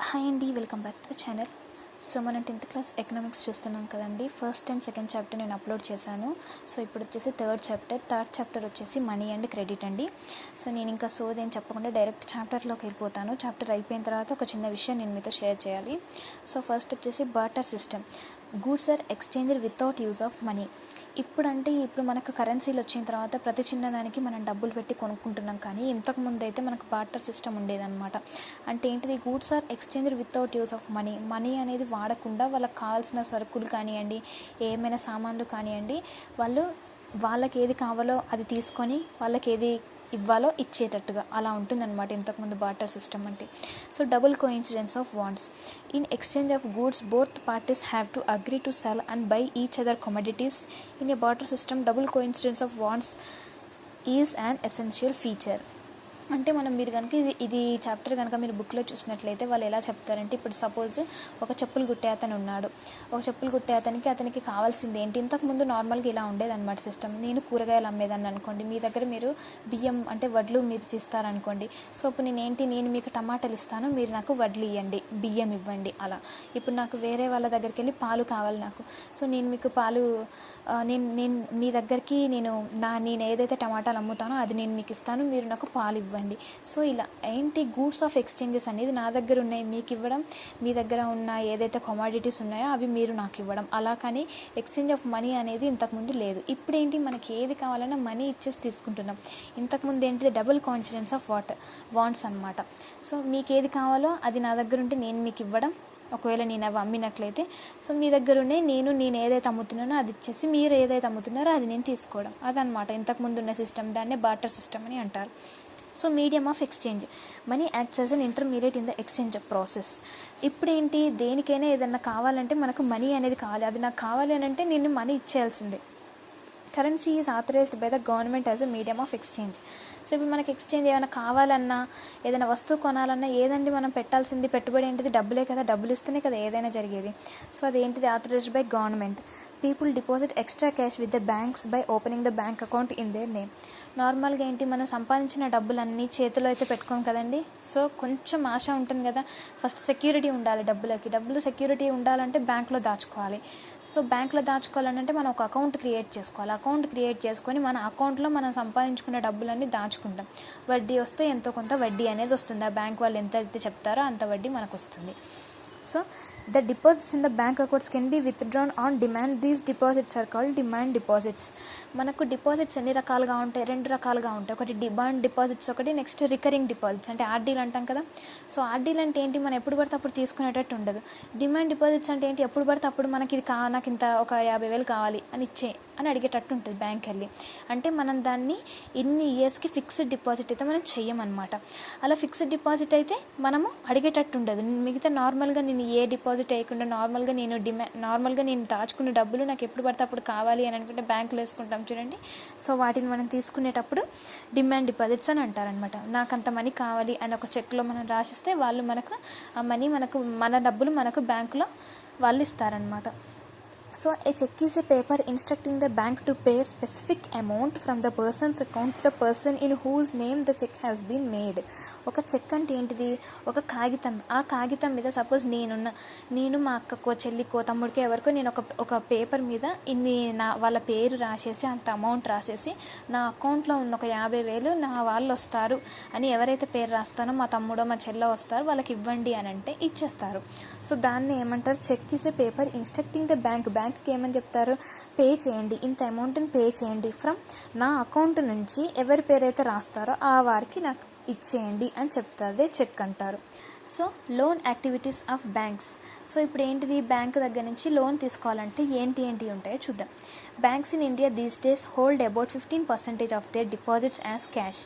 Hi అండి, welcome back to the channel. So మనం 10th class economics చూస్తున్నాం కదండి. ఫస్ట్ అండ్ సెకండ్ చాప్టర్ నేను అప్లోడ్ చేశాను. సో ఇప్పుడు వచ్చేసి థర్డ్ చాప్టర్ వచ్చేసి మనీ అండ్ క్రెడిట్ అండి. సో నేను ఇంకా సోదేం చెప్పకుండా డైరెక్ట్ చాప్టర్లోకి వెళ్ళిపోతాను. చాప్టర్ అయిపోయిన తర్వాత ఒక చిన్న విషయం నేను మీతో షేర్ చేయాలి. సో ఫస్ట్ వచ్చేసి barter system. Goods are exchanged without use of money. ఇప్పుడు మనకు కరెన్సీలు వచ్చిన తర్వాత ప్రతి చిన్నదానికి మనం డబ్బులు పెట్టి కొనుక్కుంటున్నాం. కానీ ఇంతకుముందు అయితే మనకు బార్టర్ సిస్టమ్ ఉండేదన్నమాట. అంటే ఏంటిది? Goods are exchanged without use of money అనేది వాడకుండా వాళ్ళకి కావాల్సిన సరుకులు కానివ్వండి, ఏమైనా సామాన్లు కానివ్వండి, వాళ్ళకి ఏది కావాలో అది తీసుకొని వాళ్ళకి ఏది ఇవ్వాలో ఇచ్చేటట్టుగా అలా ఉంటుందన్నమాట ఇంతకుముందు బార్టర్ సిస్టమ్ అంటే. So double coincidence of wands. In exchange of goods both parties have to agree to cell and by each other commodities. In a barter system double coincidence of wands is an essential feature. అంటే మీరు కనుక ఇది chapter కనుక మీరు బుక్లో చూసినట్లయితే వాళ్ళు ఎలా చెప్తారంటే, ఇప్పుడు సపోజ్ ఒక చెప్పులు కుట్టే అతను ఉన్నాడు. ఒక చెప్పులు కుట్టే అతనికి కావాల్సింది ఏంటి? ఇంతకుముందు నార్మల్గా ఇలా ఉండేదన్నమాట సిస్టమ్. నేను కూరగాయలు అమ్మేదాన్ని అనుకోండి, మీ దగ్గర మీరు బియ్యం అంటే వడ్లు మీరు తీస్తారనుకోండి. సో ఇప్పుడు నేను మీకు టమాటాలు ఇస్తాను, మీరు నాకు వడ్లు ఇవ్వండి, బియ్యం ఇవ్వండి. అలా ఇప్పుడు నాకు వేరే వాళ్ళ దగ్గరికి వెళ్ళి పాలు కావాలి నాకు. సో నేను మీకు పాలు నేను మీ దగ్గరికి నేను ఏదైతే టమాటాలు అమ్ముతానో అది నేను మీకు ఇస్తాను, మీరు నాకు పాలు ఇవ్వండి. సో ఇలా ఏంటి? గూడ్స్ ఆఫ్ ఎక్స్చేంజెస్ అనేది నా దగ్గర ఉన్నాయి మీకు ఇవ్వడం, మీ దగ్గర ఉన్న ఏదైతే కమోడిటీస్ ఉన్నాయో అవి మీరు నాకు ఇవ్వడం. అలా కానీ ఎక్స్చేంజ్ ఆఫ్ మనీ అనేది ఇంతకుముందు లేదు. ఇప్పుడు ఏంటి? మనకి ఏది కావాలన్నా మనీ ఇచ్చేసి తీసుకుంటున్నాం. ఇంతకుముందు ఏంటిది? డబుల్ కోఇన్సిడెన్స్ ఆఫ్ వాంట్స్ అనమాట. సో మీకు ఏది కావాలో అది నా దగ్గర ఉంటే నేను మీకు ఇవ్వడం, ఒకవేళ నేను అవి అమ్మినట్లయితే సో మీ దగ్గర ఉండే నేను ఏదైతే అమ్ముతున్నానో అది ఇచ్చేసి మీరు ఏదైతే అమ్ముతున్నారో అది నేను తీసుకోవడం. అదనమాట ఇంతకుముందు ఉన్న సిస్టమ్. దాన్నే బార్టర్ సిస్టమ్ అని అంటారు. So medium of exchange. Money acts as an intermediate in the exchange process. ఇప్పుడు ఏంటి? దేనికైనా ఏదన్నా కావాలంటే మనకు మనీ అనేది కావాలి. అది నాకు కావాలి అని అంటే నేను మనీ ఇచ్చేయాల్సిందే. Currency is authorised by the government as a medium of exchange. So ఇప్పుడు మనకి ఎక్స్చేంజ్ ఏమైనా కావాలన్నా, ఏదైనా వస్తువు కొనాలన్నా ఏదండి మనం పెట్టాల్సింది? పెట్టుబడి ఏంటిది? డబ్బులే కదా. డబ్బులు ఇస్తేనే కదా ఏదైనా జరిగేది. సో అదేంటిది? Authorised by government. People deposit extra cash with the banks by opening the bank account in their name. నార్మల్గా ఏంటి? మనం సంపాదించిన డబ్బులన్నీ చేతిలో అయితే పెట్టుకోం కదండి. సో కొంచెం ఆశ ఉంటుంది కదా. ఫస్ట్ సెక్యూరిటీ ఉండాలి డబ్బులు సెక్యూరిటీ ఉండాలంటే బ్యాంక్లో దాచుకోవాలి. సో బ్యాంక్లో దాచుకోవాలంటే మనం ఒక అకౌంట్ క్రియేట్ చేసుకోవాలి. అకౌంట్ క్రియేట్ చేసుకొని మన అకౌంట్లో మనం సంపాదించుకున్న డబ్బులన్నీ దాచుకుంటాం. వడ్డీ వస్తే ఎంతో కొంత వడ్డీ అనేది వస్తుంది. ఆ బ్యాంక్ వాళ్ళు ఎంత అయితే చెప్తారో అంత వడ్డీ మనకు వస్తుంది. So the deposits in the bank accounts can be withdrawn on demand. These deposits are called demand deposits. మనకు డిపాజిట్స్ ఎన్ని రకాలుగా ఉంటాయి? 2 రకాలుగా ఉంటాయి. ఒకటి డిమాండ్ డిపాజిట్స్, ఒకటి నెక్స్ట్ రికరింగ్ డిపాజిట్స్ అంటే ఆర్డీలు అంటాం కదా. సో ఆర్డీలు అంటే ఏంటి? మనం ఎప్పుడు పడితే అప్పుడు తీసుకునేటట్టు ఉండదు. డిమాండ్ డిపాజిట్స్ అంటే ఏంటి? ఎప్పుడు పడితే అప్పుడు మనకి ఇది నాకు ఇంత ఒక 50,000 కావాలి అని అడిగేటట్టు ఉంటుంది బ్యాంక్ వెళ్ళి. అంటే మనం దాన్ని ఇన్ని ఇయర్స్కి ఫిక్స్డ్ డిపాజిట్ అయితే మనం చెయ్యమన్నమాట. అలా ఫిక్స్డ్ డిపాజిట్ అయితే మనము అడిగేటట్టు ఉండదు. మిగతా నార్మల్గా నేను ఏ డిపాజిట్ వేయకుండా నార్మల్గా నేను దాచుకున్న డబ్బులు నాకు ఎప్పుడు పడితే అప్పుడు కావాలి అని అనుకుంటే బ్యాంకులో వేసుకుంటాం చూడండి. సో వాటిని మనం తీసుకునేటప్పుడు డిమాండ్ డిపాజిట్స్ అని అంటారనమాట. నాకు అంత మనీ కావాలి అని ఒక చెక్లో మనం రాసిస్తే వాళ్ళు మనకు ఆ మనీ మన డబ్బులు మనకు బ్యాంకులో వాళ్ళు ఇస్తారనమాట. So a check is a paper instructing the bank to pay a specific amount from the person's account to the person in whose name the check has been made. ఒక చెక్ అంటే ఏంటిది? ఒక కాగితం. ఆ కాగితం మీద సపోజ్ నేను మా అక్కకో చెల్లికో తమ్ముడికో ఎవరికో నేను ఒక పేపర్ మీద వాళ్ళ పేరు రాసేసి అంత అమౌంట్ రాసేసి నా అకౌంట్లో ఉన్న ఒక 50,000 నా వాళ్ళు వస్తారు అని ఎవరైతే పేరు రాస్తానో మా తమ్ముడో మా చెల్లో వస్తారు వాళ్ళకి ఇవ్వండి అని అంటే ఇచ్చేస్తారు. సో దాన్ని ఏమంటారు? Cheque is a paper instructing the బ్యాంక్కి ఏమని చెప్తారు? పే చేయండి, ఇంత అమౌంట్ని పే చేయండి ఫ్రమ్ నా అకౌంట్ నుంచి ఎవరి పేరైతే రాస్తారో ఆ వారికి నాకు ఇచ్చేయండి అని చెప్తారు. చెక్ అంటారు. So loan activities of banks. So ఇప్పుడు ఏంటిది? బ్యాంక్ దగ్గర నుంచి లోన్ తీసుకోవాలంటే ఏంటి ఉంటాయో చూద్దాం. Banks in India these days hold about 15% of their deposits as cash.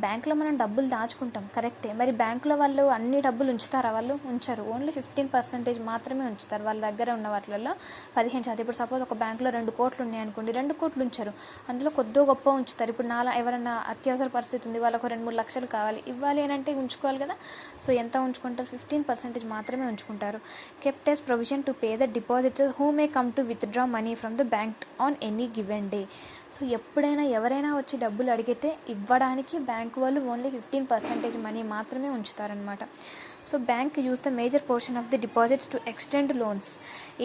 బ్యాంక్లో మనం డబ్బులు దాచుకుంటాం కరెక్టే. మరి బ్యాంకులో వాళ్ళు అన్ని డబ్బులు ఉంచుతారా? వాళ్ళు ఉంచరు. ఓన్లీ 15% మాత్రమే ఉంచుతారు. వాళ్ళ దగ్గర ఉన్న వాటిల్లో 15%. ఇప్పుడు సపోజ్ ఒక బ్యాంకులో 2 కోట్లు ఉన్నాయి అనుకోండి, 2 కోట్లు ఉంచరు. అందులో కొద్దో గొప్ప ఉంచుతారు. ఇప్పుడు ఎవరైనా అత్యవసర పరిస్థితి ఉంది, వాళ్ళకు 2-3 లక్షలు కావాలి, ఇవ్వాలి అని అంటే ఉంచుకోవాలి కదా. సో ఎంత ఉంచుకుంటారు? 15% మాత్రమే ఉంచుకుంటారు. kept as provision to pay the depositors who may come to withdraw money from the bank on any given day. So ఎప్పుడైనా ఎవరైనా వచ్చి డబ్బులు అడిగితే ఇవ్వడానికి బ్యాంకు వాళ్ళు ఓన్లీ 15% మనీ మాత్రమే ఉంచుతారనమాట. So bank use the major portion of the deposits to extend loans.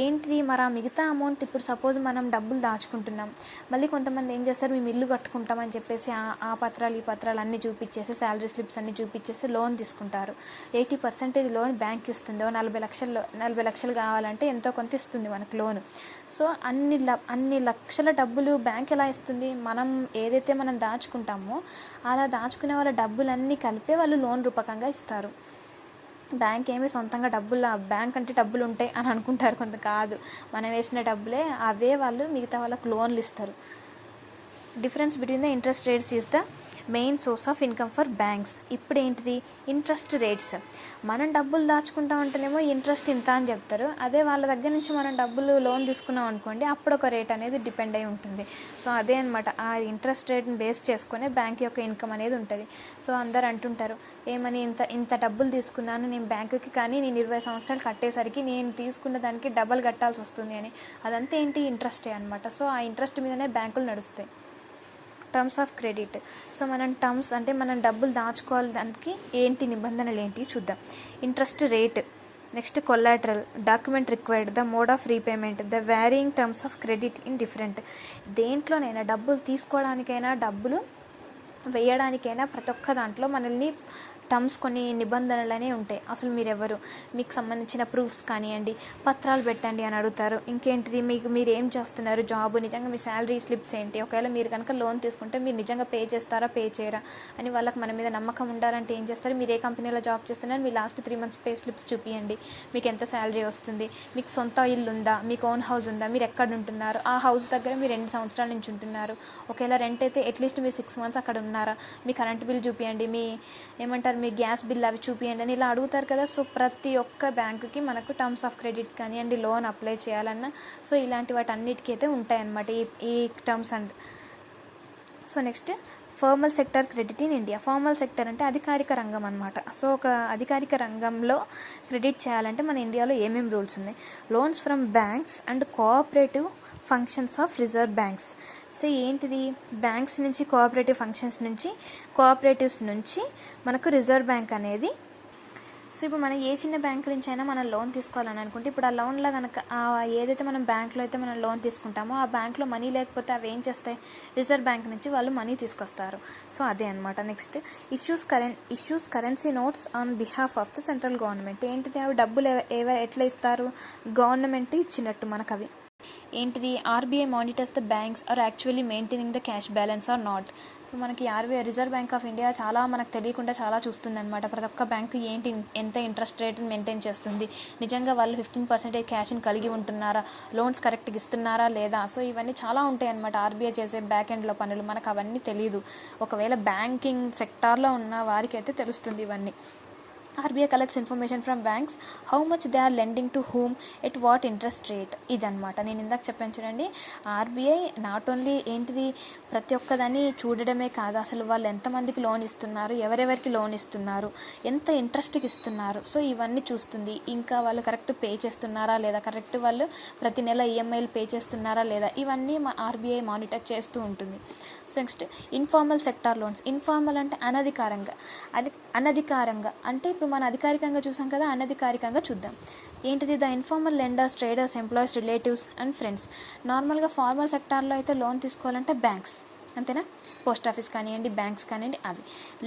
ఏంటిది మరి ఆ మిగతా అమౌంట్, ఇప్పుడు సపోజ్ మనం డబ్బులు దాచుకుంటున్నాం, మళ్ళీ కొంతమంది ఏం చేస్తారు, మేము ఇల్లు కట్టుకుంటామని చెప్పేసి ఆ పత్రాలు ఈ పత్రాలు అన్నీ చూపించేసి, శాలరీ స్లిప్స్ అన్నీ చూపించేసి లోన్ తీసుకుంటారు. 80% లోన్ బ్యాంక్ ఇస్తుంది. 40 లక్షలు కావాలంటే ఎంతో కొంత ఇస్తుంది మనకు లోను. సో అన్ని లక్షల డబ్బులు బ్యాంక్ ఎలా ఇస్తుంది? మనం ఏదైతే మనం దాచుకుంటామో అలా దాచుకునే వాళ్ళ డబ్బులన్నీ కలిపే వాళ్ళు లోన్ రూపకంగా ఇస్తారు. బ్యాంక్ ఏమి సొంతంగా బ్యాంక్ అంటే డబ్బులు ఉంటాయి అని అనుకుంటారు కొంత. కాదు, మనం వేసిన డబ్బులే అవే వాళ్ళు మిగతా వాళ్ళకు లోన్లు ఇస్తారు. Difference between the interest rates is the main source of income for banks. ఇప్పుడు ఏంటిది? Interest rates. మనం డబ్బులు దాచుకుంటాం అంటేనేమో ఇంట్రెస్ట్ ఇంత అని చెప్తారు. అదే వాళ్ళ దగ్గర నుంచి మనం డబ్బులు లోన్ తీసుకున్నాం అనుకోండి, అప్పుడు ఒక రేట్ అనేది డిపెండ్ అయి ఉంటుంది. సో అదే అనమాట, ఆ ఇంట్రెస్ట్ రేట్ని బేస్ చేసుకునే బ్యాంక్ యొక్క ఇన్కమ్ అనేది ఉంటుంది. సో అందరు అంటుంటారు, ఏమని ఇంత డబ్బులు తీసుకున్నాను నేను బ్యాంకుకి, కానీ నేను 20 సంవత్సరాలు కట్టేసరికి నేను తీసుకున్న దానికి డబల్ కట్టాల్సి వస్తుంది అని. అదంతా ఏంటి? ఇంట్రెస్టే అనమాట. సో ఆ ఇంట్రెస్ట్ మీదనే బ్యాంకులు నడుస్తాయి. Terms of credit. సో మనం టర్మ్స్ అంటే మనం డబ్బులు దాచుకోవాలి, దానికి ఏంటి నిబంధనలు ఏంటి చూద్దాం. Interest rate, next collateral, document required, the mode of repayment, the varying terms of credit in different. దేంట్లోనైనా డబ్బులు తీసుకోవడానికైనా డబ్బులు వేయడానికైనా ప్రతి ఒక్క దాంట్లో మనల్ని టర్మ్స్ కొన్ని నిబంధనలనే ఉంటాయి. అసలు మీరెవరు, మీకు సంబంధించిన ప్రూఫ్స్ కానివ్వండి, పత్రాలు పెట్టండి అని అడుగుతారు. ఇంకేంటిది, మీరు ఏం చేస్తున్నారు, జాబ్, నిజంగా మీ శాలరీ స్లిప్స్ ఏంటి, ఒకవేళ మీరు కనుక లోన్ తీసుకుంటే మీరు నిజంగా పే చేస్తారా పే చేయరా అని వాళ్ళకి మన మీద నమ్మకం ఉండాలంటే ఏం చేస్తారు, మీరు ఏ కంపెనీలో జాబ్ చేస్తున్నారు, మీ లాస్ట్ 3 months పే స్లిప్స్ చూపియండి, మీకు ఎంత శాలరీ వస్తుంది, మీకు సొంత ఇల్లు ఉందా, మీకు ఓన్ హౌస్ ఉందా, మీరు ఎక్కడ ఉంటున్నారు, ఆ హౌస్ దగ్గర మీరు 2 సంవత్సరాల నుంచి ఉంటున్నారు, ఒకవేళ రెంట్ అయితే అట్లీస్ట్ మీరు 6 months అక్కడ ఉన్నారా, మీ కరెంట్ బిల్ చూపియండి, మీ మీ గ్యాస్ బిల్ అవి చూపియండి అని ఇలా అడుగుతారు కదా. సో ప్రతి ఒక్క బ్యాంకుకి మనకు టర్మ్స్ ఆఫ్ క్రెడిట్ కానివ్వండి, లోన్ అప్లై చేయాలన్నా సో ఇలాంటి వాటి అన్నిటికీ అయితే ఉంటాయన్నమాట ఈ terms and. So next formal sector credit in India. Formal sector అంటే అధికారిక రంగం అనమాట. సో ఒక అధికారిక రంగంలో క్రెడిట్ చేయాలంటే మన ఇండియాలో ఏమేమి రూల్స్ ఉన్నాయి. Loans from banks and cooperative functions of reserve banks. So ఏంటిది? బ్యాంక్స్ నుంచి, కోఆపరేటివ్ ఫంక్షన్స్ నుంచి, కోఆపరేటివ్స్ నుంచి మనకు రిజర్వ్ బ్యాంక్ అనేది. సో ఇప్పుడు మనం ఏ చిన్న బ్యాంక్ నుంచి అయినా మనం లోన్ తీసుకోవాలని అనుకుంటే, ఇప్పుడు ఆ లోన్లో కనుక ఏదైతే మనం బ్యాంక్లో అయితే మనం లోన్ తీసుకుంటామో ఆ బ్యాంక్లో మనీ లేకపోతే అవి ఏం చేస్తాయి, రిజర్వ్ బ్యాంక్ నుంచి వాళ్ళు మనీ తీసుకొస్తారు. సో అదే అనమాట. Next issues currency notes on behalf of the central government. ఏంటిది? అవి డబ్బులు ఎట్లా ఇస్తారు? గవర్నమెంట్ ఇచ్చినట్టు మనకు అవి. ఏంటిది? RBI monitors the banks are actually maintaining the cash balance or not. So మనకి రిజర్వ్ బ్యాంక్ ఆఫ్ ఇండియా చాలా మనకు తెలియకుండా చాలా చూస్తుంది అనమాట. ప్రతి ఒక్క బ్యాంకు ఎంత ఇంట్రెస్ట్ రేట్ని మెయింటైన్ చేస్తుంది, నిజంగా వాళ్ళు 15% క్యాష్ని కలిగి ఉంటున్నారా, లోన్స్ కరెక్ట్గా ఇస్తున్నారా లేదా. సో ఇవన్నీ చాలా ఉంటాయి అనమాట ఆర్బీఐ చేసే బ్యాక్ ఎండ్లో పనులు. మనకు అవన్నీ తెలియదు. ఒకవేళ బ్యాంకింగ్ సెక్టార్లో ఉన్న వారికి అయితే తెలుస్తుంది ఇవన్నీ. RBI collects information from banks, how much they are lending to whom, at what interest rate. ఇదన్నమాట నేను ఇందాక చెప్పాను చూడండి. ఆర్బీఐ నాట్ ఓన్లీ ఏంటిది ప్రతి ఒక్కదాన్ని చూడడమే కాదు, అసలు వాళ్ళు ఎంతమందికి లోన్ ఇస్తున్నారు, ఎవరెవరికి లోన్ ఇస్తున్నారు, ఎంత ఇంట్రెస్ట్కి ఇస్తున్నారు, సో ఇవన్నీ చూస్తుంది. ఇంకా వాళ్ళు కరెక్ట్ పే చేస్తున్నారా లేదా, కరెక్ట్ వాళ్ళు ప్రతి నెల ఈఎంఐలు పే చేస్తున్నారా లేదా, ఇవన్నీ మా ఆర్బీఐ మానిటర్ చేస్తూ ఉంటుంది. So next informal sector loans. Informal అంటే అనధికారంగా అంటే ఇప్పుడు మనం అధికారికంగా చూసాం కదా, అనధికారికంగా చూద్దాం. ఏంటిది? The informal lenders, traders, employees, relatives and friends. నార్మల్గా ఫార్మల్ సెక్టార్లో అయితే లోన్ తీసుకోవాలంటే బ్యాంక్స్, అంతేనా, పోస్ట్ ఆఫీస్ కానివ్వండి, బ్యాంక్స్ కానివ్వండి అవి.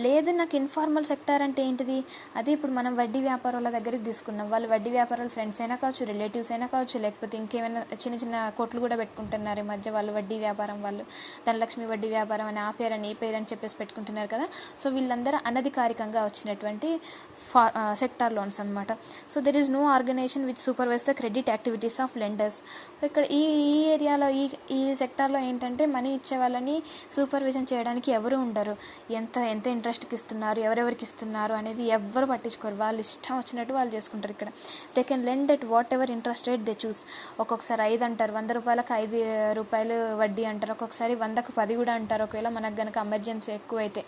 లేదు నాకు ఇన్ఫార్మల్ సెక్టార్ అంటే ఏంటిది? అదే ఇప్పుడు మనం వడ్డీ వ్యాపారాల దగ్గరికి తీసుకున్నాం, వాళ్ళు వడ్డీ వ్యాపారాలు ఫ్రెండ్స్ అయినా కావచ్చు, రిలేటివ్స్ అయినా కావచ్చు, లేకపోతే ఇంకేమైనా చిన్న చిన్న కొట్లు కూడా పెట్టుకుంటున్నారు ఈ మధ్య వాళ్ళు, వడ్డీ వ్యాపారం వాళ్ళు, ధనలక్ష్మి వడ్డీ వ్యాపారం అని ఆ పేరు అని ఈ పేరు అని చెప్పేసి పెట్టుకుంటున్నారు కదా. సో వీళ్ళందరూ అనధికారికంగా వచ్చినటువంటి సెక్టార్ లోన్స్ అనమాట. So there is no organisation which supervise the credit activities of lenders. So ఇక్కడ ఈ ఏరియాలో ఈ సెక్టార్లో ఏంటంటే మనీ ఇచ్చే వాళ్ళని సూపర్విజన్ చేయడానికి ఎవరు ఉండరు. ఎంత ఇంట్రెస్ట్కి ఇస్తున్నారు, ఎవరెవరికి ఇస్తున్నారు అనేది ఎవ్వరు పట్టించుకోరు, వాళ్ళు ఇష్టం వచ్చినట్టు వాళ్ళు చేసుకుంటారు. ఇక్కడ they can lend at what ever interest rate they choose. ఒక్కొక్కసారి 5 అంటారు, 100 రూపాయలకు 5 రూపాయలు వడ్డీ అంటారు, ఒక్కొక్కసారి 100కు 10 కూడా అంటారు, ఒకవేళ మనకు కనుక ఎమర్జెన్సీ ఎక్కువైతే.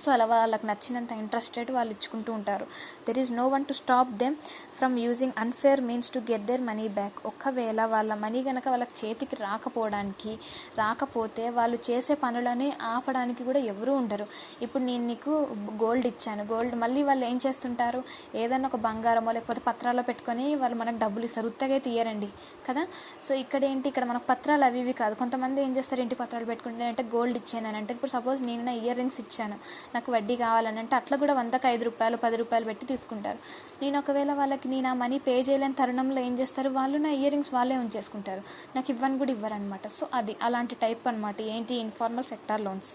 సో అలా వాళ్ళకి నచ్చినంత ఇంట్రెస్టెడ్ వాళ్ళు ఇచ్చుకుంటూ ఉంటారు. There is no one to stop them from using unfair means to get their money back. ఒకవేళ వాళ్ళ మనీ కనుక వాళ్ళకి చేతికి రాకపోతే వాళ్ళు చేసే పనులని ఆపడానికి కూడా ఎవరూ ఉండరు. ఇప్పుడు నేను నీకు గోల్డ్ ఇచ్చాను, గోల్డ్ మళ్ళీ వాళ్ళు ఏం చేస్తుంటారు, ఏదైనా ఒక బంగారమో లేకపోతే పత్రాల్లో పెట్టుకొని వాళ్ళు మనకు డబ్బులు ఇస్తారు, ఉత్తగా తీయరండి కదా. సో ఇక్కడ మనకు పత్రాలు అవి ఇవి కాదు. కొంతమంది ఏం చేస్తారు, ఇంటి పత్రాలు పెట్టుకుంటే అంటే గోల్డ్ ఇచ్చాను అని అంటే, ఇప్పుడు సపోజ్ నేను నా ఇయర్ రింగ్స్ ఇచ్చాను, నాకు వడ్డీ కావాలని అంటే అట్లా కూడా 100కి 5 రూపాయలు 10 రూపాయలు పెట్టి తీసుకుంటారు. నేను ఒకవేళ వాళ్ళకి నేను ఆ మనీ పే చేయలేని తరుణంలో ఏం చేస్తారు, వాళ్ళు నా ఇయర్ రింగ్స్ వాళ్ళే ఉంచేసుకుంటారు, నాకు ఇవ్వని కూడా ఇవ్వరు అనమాట. సో అది అలాంటి టైప్ అనమాట ఏంటి informal sector loans.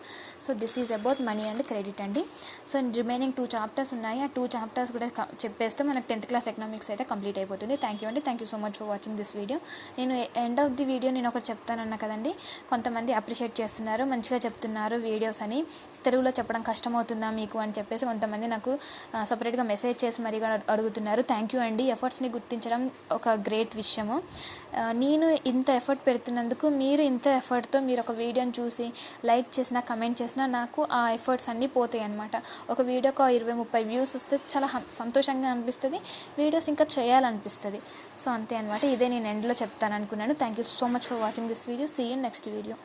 So this is about money and credit అండి. సో రిమైనింగ్ 2 చాప్టర్స్ ఉన్నాయి, ఆ 2 చాప్టర్స్ కూడా చెప్పేస్తే మనకు 10th క్లాస్ ఎకనామిక్స్ అయితే కంప్లీట్ అయిపోతుంది. థ్యాంక్ యూ అండి, thank you so much for watching this video. నేను ఎండ్ ఆఫ్ ది వీడియో నేను ఒకటి చెప్తానన్నా కదండి, కొంతమంది అప్రిషియేట్ చేస్తున్నారు, మంచిగా చెప్తున్నారు వీడియోస్ అని, తెలుగులో చెప్పడం కష్టమవుతుందా మీకు అని చెప్పేసి కొంతమంది నాకు సపరేట్గా మెసేజ్ చేసి మరీ అడుగుతున్నారు. థ్యాంక్ యూ అండి. ఎఫర్ట్స్ని గుర్తించడం ఒక గ్రేట్ విషయము. నేను ఇంత ఎఫర్ట్ పెడుతున్నందుకు మీరు ఇంత ఎఫర్ట్తో మీరు ఒక వీడియోని చూసి లైక్ చేసినా కమెంట్ చేసినా నాకు ఆ ఎఫర్ట్స్ అన్నీ పోతాయి అనమాట. ఒక వీడియోకి 20-30 వ్యూస్ వస్తే చాలా సంతోషంగా అనిపిస్తుంది, వీడియోస్ ఇంకా చేయాలనిపిస్తుంది. సో అంతే అనమాట, ఇదే నేను ఎండ్లో చెప్తాను అనుకున్నాను. Thank you so much for watching this video. See you next video.